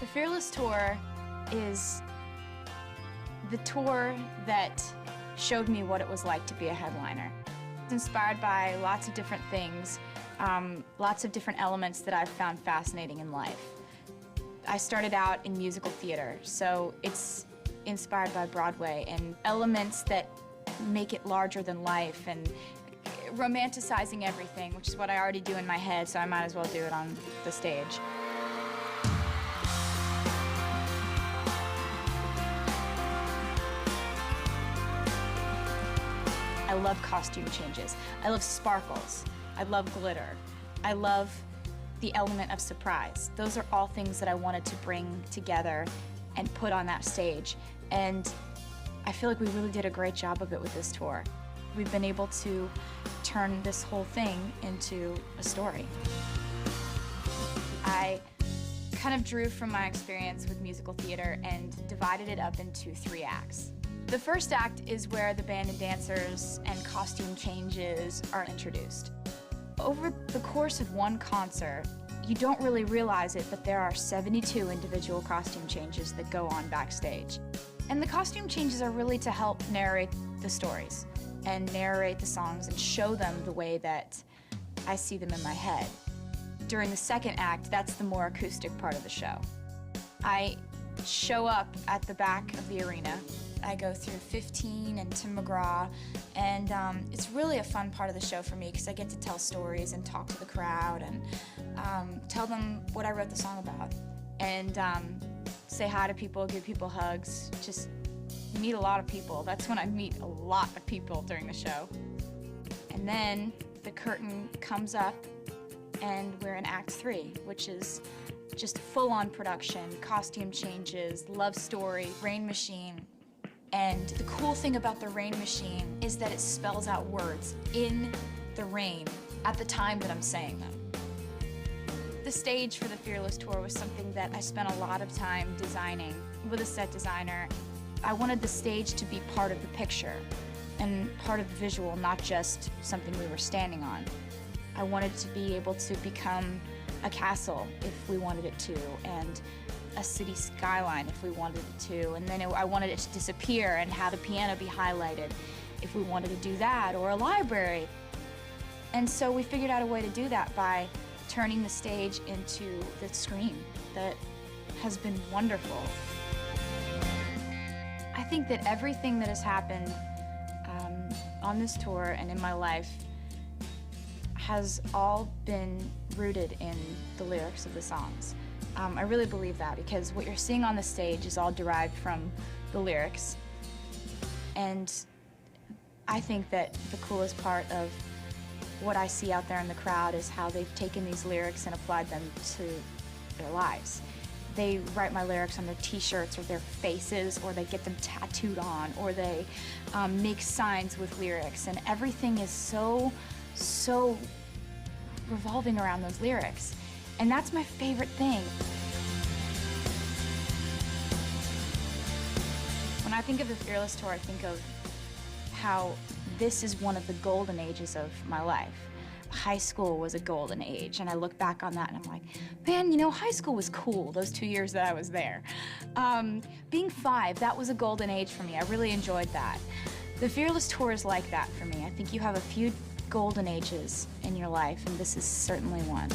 The Fearless Tour is the tour that showed me what it was like to be a headliner. It's inspired by lots of different things, lots of different elements that I've found fascinating in life. I started out in musical theater, so it's inspired by Broadway and elements that make it larger than life and romanticizing everything, which is what I already do in my head, so I might as well do it on the stage. I love costume changes. I love sparkles. I love glitter. I love the element of surprise. Those are all things that I wanted to bring together and put on that stage. And I feel like we really did a great job of it with this tour. We've been able to turn this whole thing into a story. I kind of drew from my experience with musical theater and divided it up into 3 acts. The first act is where the band and dancers and costume changes are introduced. Over the course of one concert, you don't really realize it, but there are 72 individual costume changes that go on backstage. And the costume changes are really to help narrate the stories and narrate the songs and show them the way that I see them in my head. During the second act, that's the more acoustic part of the show. I show up at the back of the arena. I go through 15 and Tim McGraw, and it's really a fun part of the show for me because I get to tell stories and talk to the crowd and tell them what I wrote the song about, and say hi to people, give people hugs, just meet a lot of people. That's when I meet a lot of people during the show. And then the curtain comes up and we're in Act 3, which is just full-on production, costume changes, love story, rain machine. And the cool thing about the rain machine is that it spells out words in the rain at the time that I'm saying them. The stage for the Fearless Tour was something that I spent a lot of time designing with a set designer. I wanted the stage to be part of the picture and part of the visual, not just something we were standing on. I wanted to be able to become a castle if we wanted it to, and a city skyline if we wanted it to, and then I wanted it to disappear and have the piano be highlighted if we wanted to do that, or a library. And so we figured out a way to do that by turning the stage into the screen that has been wonderful. I think that everything that has happened on this tour and in my life has all been rooted in the lyrics of the songs. I really believe that because what you're seeing on the stage is all derived from the lyrics. And I think that the coolest part of what I see out there in the crowd is how they've taken these lyrics and applied them to their lives. They write my lyrics on their t-shirts or their faces, or they get them tattooed on, or they make signs with lyrics, and everything is so revolving around those lyrics. And that's my favorite thing. When I think of the Fearless Tour, I think of how this is one of the golden ages of my life. High school was a golden age, and I look back on that and I'm like, man, you know, high school was cool, those 2 years that I was there. Being 5, that was a golden age for me. I really enjoyed that. The Fearless Tour is like that for me. I think you have a few golden ages in your life, and this is certainly one.